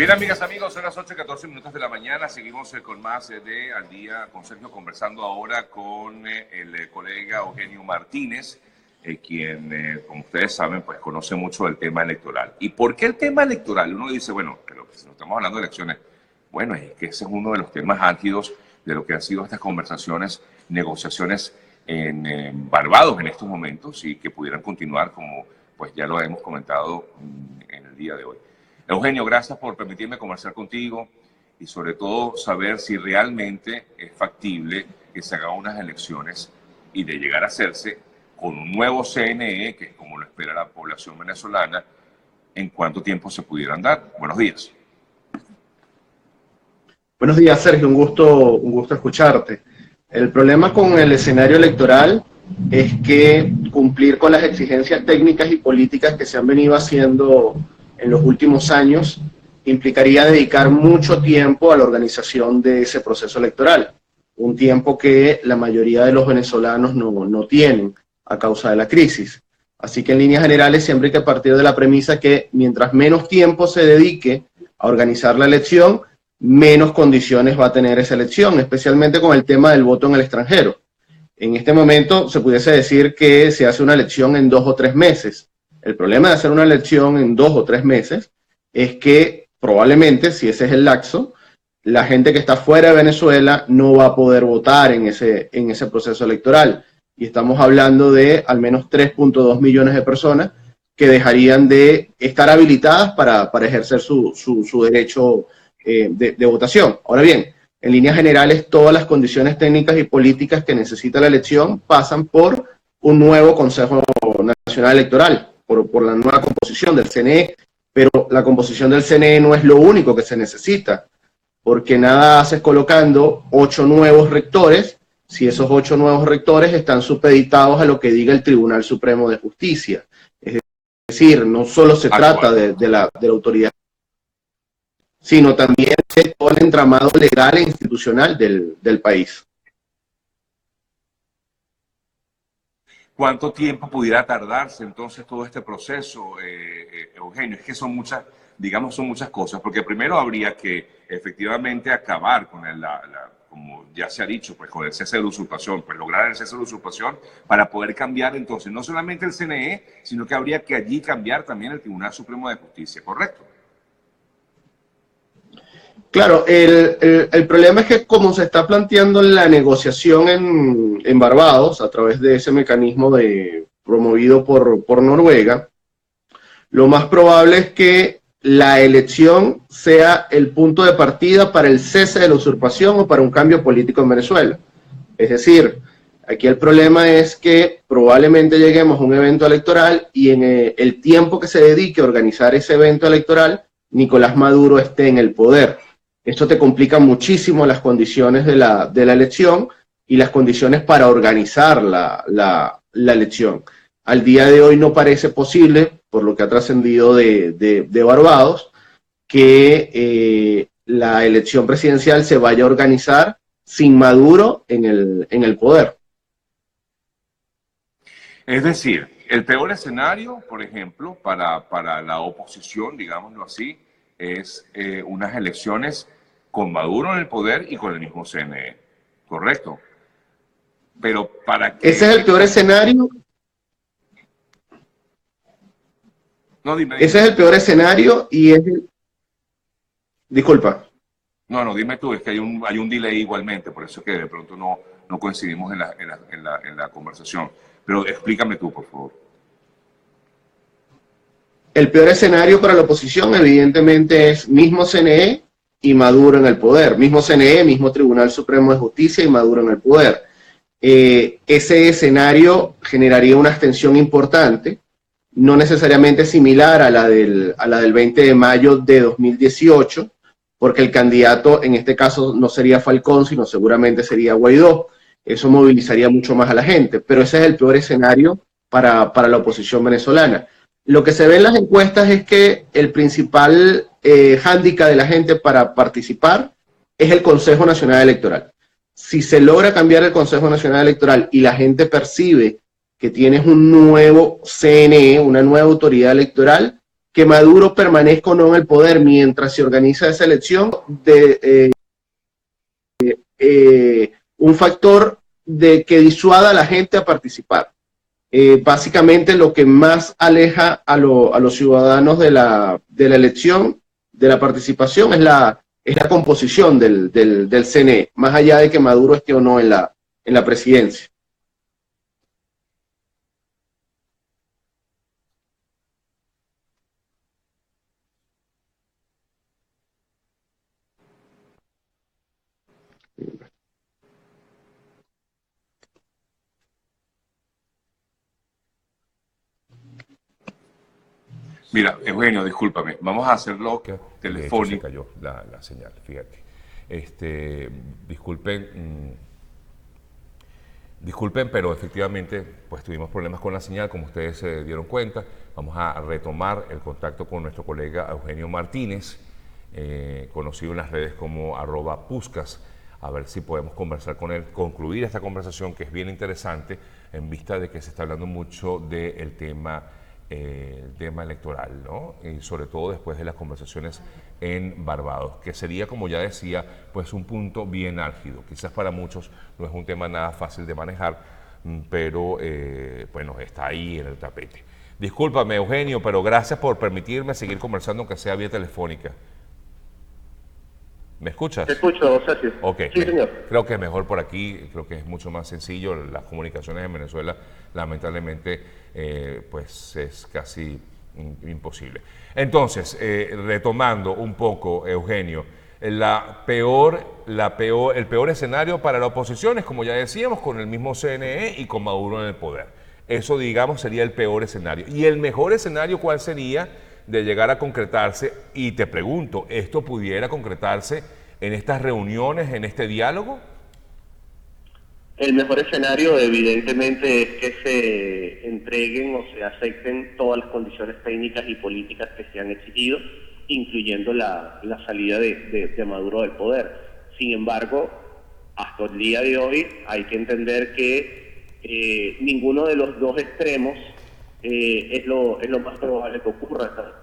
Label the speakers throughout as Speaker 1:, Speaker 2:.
Speaker 1: Bien, amigas, amigos, son las 8:14 de la mañana. Seguimos con más de Al Día con Sergio, conversando ahora con el colega Eugenio Martínez, quien, como ustedes saben, pues conoce mucho el tema electoral. ¿Y por qué el tema electoral? Uno dice, bueno, pero si no estamos hablando de elecciones, bueno, es que ese es uno de los temas álgidos de lo que han sido estas conversaciones, negociaciones en Barbados en estos momentos y que pudieran continuar como pues ya lo hemos comentado en el día de hoy. Eugenio, gracias por permitirme conversar contigo y sobre todo saber si realmente es factible que se hagan unas elecciones y de llegar a hacerse con un nuevo CNE, que es como lo espera la población venezolana, en cuánto tiempo se pudieran dar. Buenos días.
Speaker 2: Buenos días, Sergio, un gusto escucharte. El problema con el escenario electoral es que cumplir con las exigencias técnicas y políticas que se han venido haciendo en los últimos años implicaría dedicar mucho tiempo a la organización de ese proceso electoral, un tiempo que la mayoría de los venezolanos no tienen a causa de la crisis. Así que en líneas generales siempre hay que partir de la premisa que mientras menos tiempo se dedique a organizar la elección, menos condiciones va a tener esa elección, especialmente con el tema del voto en el extranjero. En este momento se pudiese decir que se hace una elección en 2 o 3 meses. El problema de hacer una elección en 2 o 3 meses es que probablemente, si ese es el lapso, la gente que está fuera de Venezuela no va a poder votar en ese proceso electoral. Y estamos hablando de al menos 3.2 millones de personas que dejarían de estar habilitadas para ejercer su derecho de votación. Ahora bien, en líneas generales, todas las condiciones técnicas y políticas que necesita la elección pasan por un nuevo Consejo Nacional Electoral, por la nueva composición del CNE, pero la composición del CNE no es lo único que se necesita, porque nada haces colocando 8 nuevos rectores si esos 8 nuevos rectores están supeditados a lo que diga el Tribunal Supremo de Justicia. Es decir, no solo se trata de la autoridad, sino también de todo el entramado legal e institucional del país.
Speaker 1: ¿Cuánto tiempo pudiera tardarse entonces todo este proceso, Eugenio? Es que son muchas, digamos, son muchas cosas, porque primero habría que efectivamente acabar con como ya se ha dicho, pues con el cese de la usurpación, pues lograr el cese de la usurpación para poder cambiar entonces no solamente el CNE, sino que habría que allí cambiar también el Tribunal Supremo de Justicia, ¿correcto?
Speaker 2: Claro, el problema es que como se está planteando la negociación en Barbados, a través de ese mecanismo promovido por Noruega, lo más probable es que la elección sea el punto de partida para el cese de la usurpación o para un cambio político en Venezuela. Es decir, aquí el problema es que probablemente lleguemos a un evento electoral y en el tiempo que se dedique a organizar ese evento electoral, Nicolás Maduro esté en el poder. Esto te complica muchísimo las condiciones de la elección y las condiciones para organizar la elección. Al día de hoy no parece posible, por lo que ha trascendido de Barbados, que la elección presidencial se vaya a organizar sin Maduro en el poder.
Speaker 1: Es decir, el peor escenario, por ejemplo, para la oposición, digámoslo así, es unas elecciones con Maduro en el poder y con el mismo CNE, ¿correcto? Pero para que...
Speaker 2: Ese es el peor escenario.
Speaker 1: No, dime.
Speaker 2: Ese es el peor escenario y es... Disculpa.
Speaker 1: No, dime tú, es que hay un delay igualmente, por eso que de pronto no coincidimos en la conversación. Pero explícame tú, por favor.
Speaker 2: El peor escenario para la oposición, evidentemente, es mismo CNE y Maduro en el poder. Mismo CNE, mismo Tribunal Supremo de Justicia y Maduro en el poder. Ese escenario generaría una abstención importante, no necesariamente similar a la del 20 de mayo de 2018, porque el candidato en este caso no sería Falcón, sino seguramente sería Guaidó. Eso movilizaría mucho más a la gente, pero ese es el peor escenario para la oposición venezolana. Lo que se ve en las encuestas es que el principal hándicap de la gente para participar es el Consejo Nacional Electoral. Si se logra cambiar el Consejo Nacional Electoral y la gente percibe que tienes un nuevo CNE, una nueva autoridad electoral, que Maduro permanezca o no en el poder mientras se organiza esa elección, un factor de que disuada a la gente a participar. Básicamente lo que más aleja a los ciudadanos de la elección, de la participación, es la composición del CNE, más allá de que Maduro esté o no en la presidencia.
Speaker 1: Mira, Eugenio, discúlpame, vamos a hacerlo telefónico.
Speaker 3: Se cayó la señal, fíjate. Disculpen, pero efectivamente pues tuvimos problemas con la señal, como ustedes se dieron cuenta. Vamos a retomar el contacto con nuestro colega Eugenio Martínez, conocido en las redes como @Puskas, a ver si podemos conversar con él, concluir esta conversación que es bien interesante en vista de que se está hablando mucho del tema electoral, ¿no? Y sobre todo después de las conversaciones en Barbados, que sería, como ya decía, pues un punto bien álgido. Quizás para muchos no es un tema nada fácil de manejar, pero bueno, está ahí en el tapete. Discúlpame, Eugenio, pero gracias por permitirme seguir conversando, aunque sea vía telefónica. ¿Me escuchas?
Speaker 2: Te escucho, Sergio.
Speaker 3: Ok,
Speaker 2: sí, señor.
Speaker 3: Creo que mejor por aquí, creo que es mucho más sencillo. Las comunicaciones en Venezuela, lamentablemente, pues es casi imposible. Entonces, retomando un poco, Eugenio, el peor escenario para la oposición es, como ya decíamos, con el mismo CNE y con Maduro en el poder. Eso, digamos, sería el peor escenario. ¿Y el mejor escenario cuál sería de llegar a concretarse? Y te pregunto, ¿esto pudiera concretarse en estas reuniones, en este diálogo?
Speaker 2: El mejor escenario, evidentemente, es que se entreguen o se acepten todas las condiciones técnicas y políticas que se han exigido, incluyendo la salida de Maduro del poder. Sin embargo, hasta el día de hoy hay que entender que ninguno de los dos extremos es lo más probable que ocurra.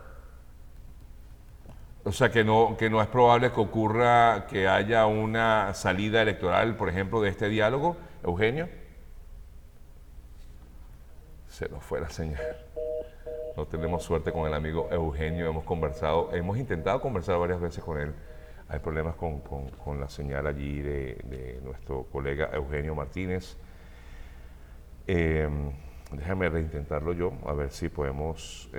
Speaker 3: O sea, que no es probable que ocurra, que haya una salida electoral, por ejemplo, de este diálogo, Eugenio. Se nos fue la señal. No tenemos suerte con el amigo Eugenio. Hemos intentado conversar varias veces con él. Hay problemas con la señal allí de nuestro colega Eugenio Martínez. Déjame reintentarlo yo, a ver si podemos...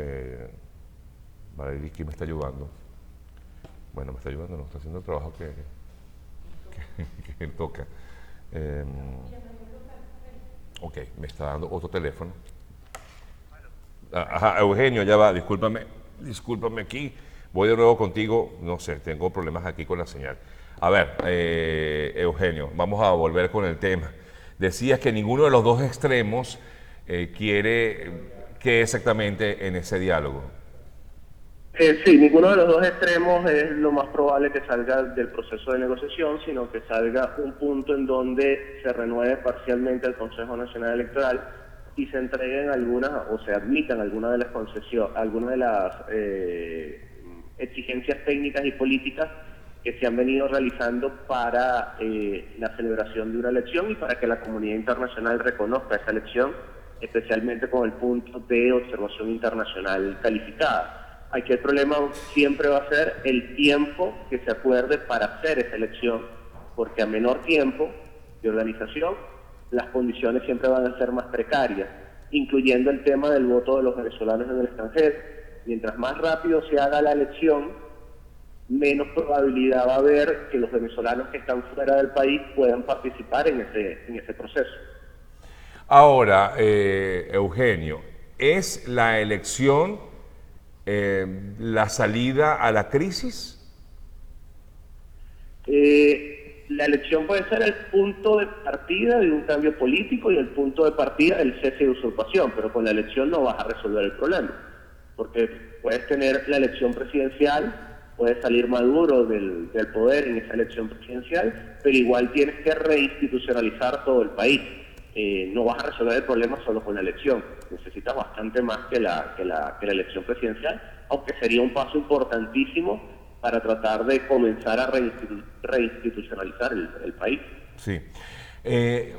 Speaker 3: Valerie, ¿quién me está ayudando? Bueno, me está ayudando, no está haciendo el trabajo que él toca. Ok, me está dando otro teléfono. Ajá, Eugenio, ya va, discúlpame aquí. Voy de nuevo contigo, no sé, tengo problemas aquí con la señal. A ver, Eugenio, vamos a volver con el tema. Decías que ninguno de los dos extremos quiere que exactamente en ese diálogo.
Speaker 2: Sí, ninguno de los dos extremos es lo más probable que salga del proceso de negociación, sino que salga un punto en donde se renueve parcialmente el Consejo Nacional Electoral y se entreguen algunas, o se admitan algunas de las concesiones, algunas de las exigencias técnicas y políticas que se han venido realizando para la celebración de una elección y para que la comunidad internacional reconozca esa elección, especialmente con el punto de observación internacional calificada. Aquí el problema siempre va a ser el tiempo que se acuerde para hacer esa elección, porque a menor tiempo de organización, las condiciones siempre van a ser más precarias, incluyendo el tema del voto de los venezolanos en el extranjero. Mientras más rápido se haga la elección, menos probabilidad va a haber que los venezolanos que están fuera del país puedan participar en ese proceso.
Speaker 3: Ahora, Eugenio, ¿es la elección la salida a la crisis?
Speaker 2: La elección puede ser el punto de partida de un cambio político y el punto de partida del cese de usurpación, pero con la elección no vas a resolver el problema, porque puedes tener la elección presidencial, puede salir Maduro del poder en esa elección presidencial, pero igual tienes que reinstitucionalizar todo el país. no vas a resolver el problema solo con la elección. Necesitas bastante más que la elección presidencial, aunque sería un paso importantísimo para tratar de comenzar a reinstitucionalizar el país.
Speaker 3: Sí.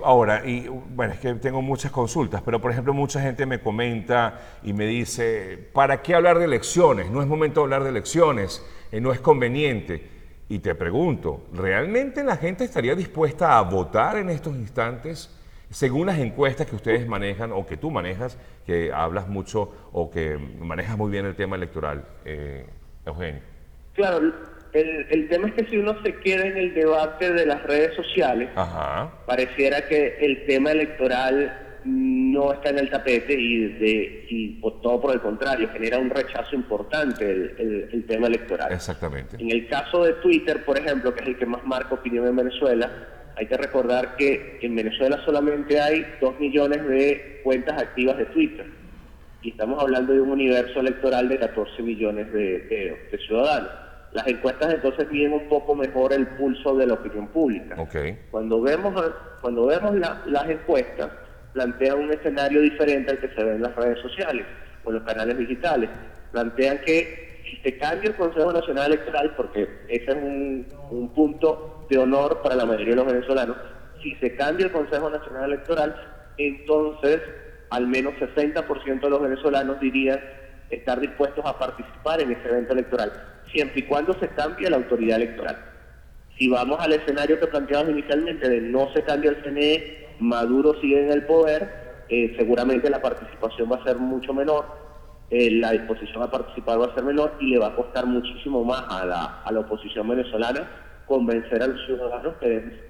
Speaker 3: Ahora, y bueno, es que tengo muchas consultas, pero por ejemplo mucha gente me comenta y me dice, ¿para qué hablar de elecciones? No es momento de hablar de elecciones, no es conveniente. Y te pregunto, ¿realmente la gente estaría dispuesta a votar en estos instantes? Según las encuestas que ustedes manejan o que tú manejas, que hablas mucho o que manejas muy bien el tema electoral, Eugenio.
Speaker 2: Claro, el tema es que si uno se queda en el debate de las redes sociales,
Speaker 3: Ajá.
Speaker 2: pareciera que el tema electoral no está en el tapete y todo por el contrario, genera un rechazo importante el tema electoral.
Speaker 3: Exactamente.
Speaker 2: En el caso de Twitter, por ejemplo, que es el que más marca opinión en Venezuela, hay que recordar que en Venezuela solamente hay 2 millones de cuentas activas de Twitter. Y estamos hablando de un universo electoral de 14 millones de ciudadanos. Las encuestas entonces miden un poco mejor el pulso de la opinión pública.
Speaker 3: Okay.
Speaker 2: Cuando vemos las encuestas, plantean un escenario diferente al que se ve en las redes sociales o en los canales digitales. Plantean que si se cambia el Consejo Nacional Electoral, porque ese es un punto de honor para la mayoría de los venezolanos, si se cambia el Consejo Nacional Electoral, entonces al menos 60% de los venezolanos dirían estar dispuestos a participar en ese evento electoral, siempre y cuando se cambie la autoridad electoral. Si vamos al escenario que planteamos inicialmente de no se cambia el CNE, Maduro sigue en el poder, seguramente la participación va a ser mucho menor, la disposición a participar va a ser menor y le va a costar muchísimo más a la oposición venezolana convencer a los ciudadanos que deben.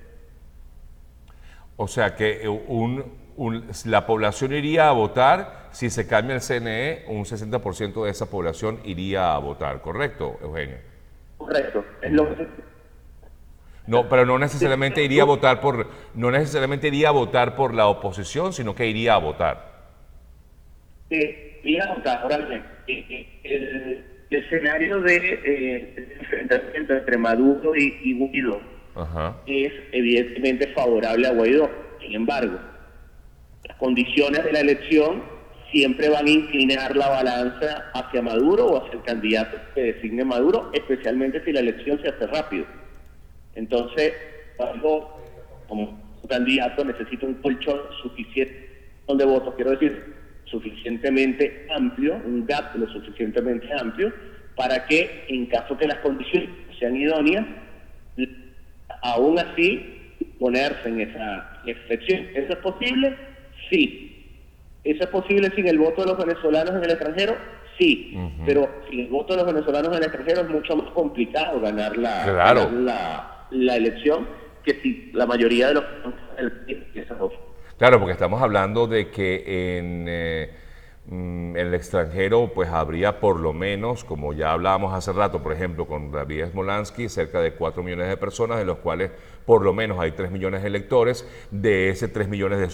Speaker 3: O sea que la población iría a votar, si se cambia el CNE, un 60% de esa población iría a votar, ¿correcto, Eugenio?
Speaker 2: Correcto, es lo que...
Speaker 3: No, pero no necesariamente iría a votar por la oposición, sino que iría a votar.
Speaker 2: Iría a votar. Ahora bien, el escenario de enfrentamiento entre Maduro y Guaidó es evidentemente favorable a Guaidó. Sin embargo, las condiciones de la elección siempre van a inclinar la balanza hacia Maduro o hacia el candidato que designe Maduro, especialmente si la elección se hace rápido. Entonces, Guaidó, como candidato, necesita un colchón suficiente de votos, quiero decir, suficientemente amplio, un gap lo suficientemente amplio, para que en caso que las condiciones sean idóneas, aún así ponerse en esa excepción. ¿Eso es posible? Sí. ¿Eso es posible sin el voto de los venezolanos en el extranjero? Sí. Pero sin el voto de los venezolanos en el extranjero es mucho más complicado ganar la elección que si la mayoría de los...
Speaker 3: Claro, porque estamos hablando de que en el extranjero pues habría por lo menos, como ya hablábamos hace rato, por ejemplo, con David Smolansky, cerca de 4 millones de personas, de los cuales por lo menos hay 3 millones de electores. De esos 3 millones de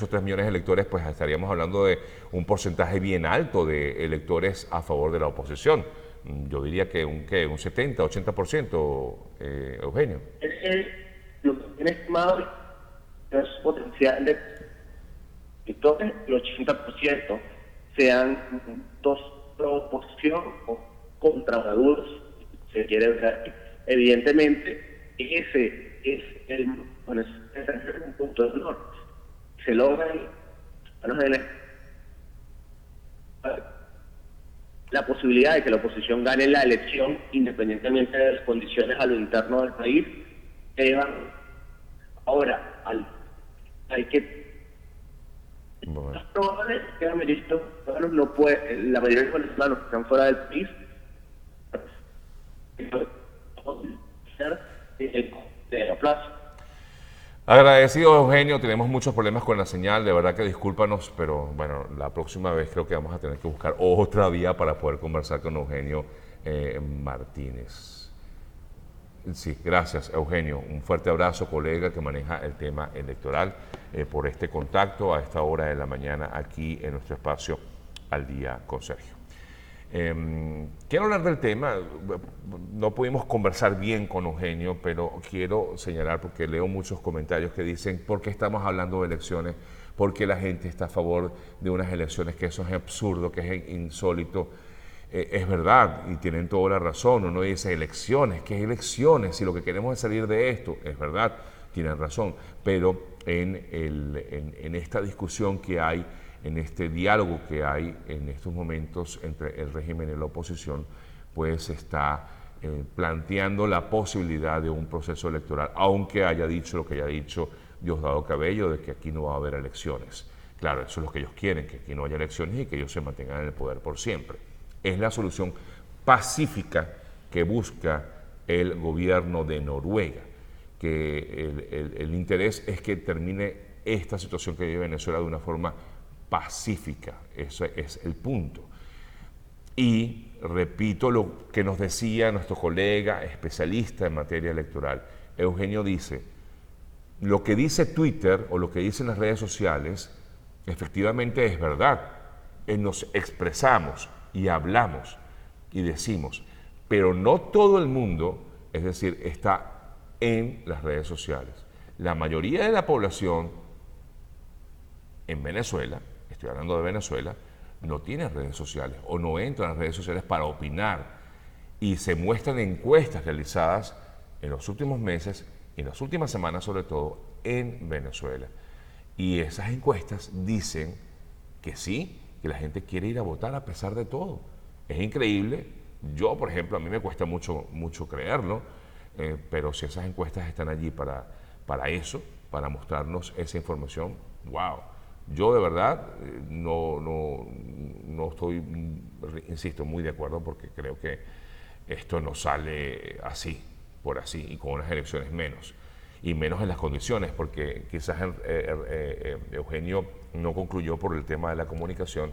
Speaker 3: electores, pues estaríamos hablando de un porcentaje bien alto de electores a favor de la oposición. Yo diría que un 70, 80%, Eugenio.
Speaker 2: Lo que tiene estimado es potencial de electores, el 80% sean dos oposición o contra Maduro, se quiere ver. Evidentemente, ese es un punto de honor. Se logra la posibilidad de que la oposición gane la elección, independientemente de las condiciones a lo interno del país. Ahora, hay que...
Speaker 3: Bueno.
Speaker 2: Es probable que la mayoría de los venezolanos que están fuera del país de la plaza.
Speaker 3: Agradecido, Eugenio. Tenemos muchos problemas con la señal, de verdad que discúlpanos, pero bueno, la próxima vez creo que vamos a tener que buscar otra vía para poder conversar con Eugenio Martínez. Sí, gracias, Eugenio. Un fuerte abrazo, colega que maneja el tema electoral, por este contacto a esta hora de la mañana aquí en nuestro espacio Al Día con Sergio. Quiero hablar del tema. No pudimos conversar bien con Eugenio, pero quiero señalar, porque leo muchos comentarios que dicen: ¿por qué estamos hablando de elecciones? ¿Por qué la gente está a favor de unas elecciones? Que eso es absurdo, que es insólito. Es verdad, y tienen toda la razón. Uno dice: elecciones, ¿qué elecciones? Si lo que queremos es salir de esto, es verdad, tienen razón. Pero en esta discusión que hay, en este diálogo que hay en estos momentos entre el régimen y la oposición, pues se está planteando la posibilidad de un proceso electoral, aunque haya dicho lo que haya dicho Diosdado Cabello, de que aquí no va a haber elecciones. Claro, eso es lo que ellos quieren, que aquí no haya elecciones y que ellos se mantengan en el poder por siempre. Es la solución pacífica que busca el gobierno de Noruega, que el interés es que termine esta situación que vive Venezuela de una forma pacífica. Ese es el punto. Y repito lo que nos decía nuestro colega especialista en materia electoral. Eugenio dice: lo que dice Twitter o lo que dicen las redes sociales efectivamente es verdad. Nos expresamos y hablamos y decimos, pero no todo el mundo, es decir, está en las redes sociales. La mayoría de la población en Venezuela, estoy hablando de Venezuela, no tiene redes sociales o no entra en las redes sociales para opinar, y se muestran encuestas realizadas en los últimos meses y en las últimas semanas, sobre todo en Venezuela, y esas encuestas dicen que sí, que la gente quiere ir a votar a pesar de todo. Es increíble. Yo, por ejemplo, a mí me cuesta mucho creerlo, pero si esas encuestas están allí para eso, para mostrarnos esa información, wow. Yo de verdad no estoy, insisto, muy de acuerdo, porque creo que esto no sale así, por así, y con unas elecciones menos, y menos en las condiciones, porque quizás Eugenio no concluyó por el tema de la comunicación,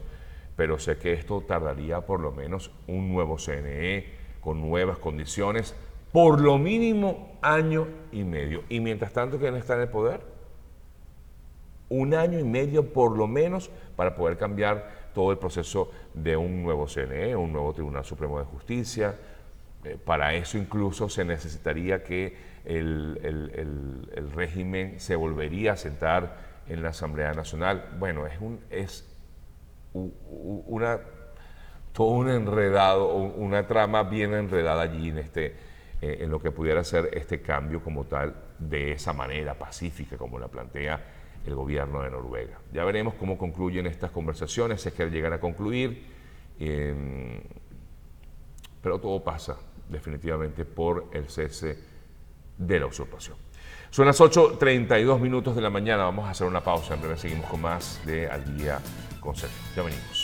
Speaker 3: pero sé que esto tardaría por lo menos un nuevo CNE, con nuevas condiciones, por lo mínimo año y medio. Y mientras tanto, ¿quién está en el poder? Un año y medio por lo menos para poder cambiar todo el proceso de un nuevo CNE, un nuevo Tribunal Supremo de Justicia. Para eso incluso se necesitaría que el régimen se volvería a sentar en la Asamblea Nacional. Bueno, es todo un enredado, una trama bien enredada allí en lo que pudiera ser este cambio como tal, de esa manera pacífica como la plantea el gobierno de Noruega. Ya veremos cómo concluyen estas conversaciones, si es que llegan a concluir, pero todo pasa definitivamente por el cese de la usurpación. Son las 8:32 de la mañana, vamos a hacer una pausa, en breve seguimos con más de Al Día con Sergio. Ya venimos.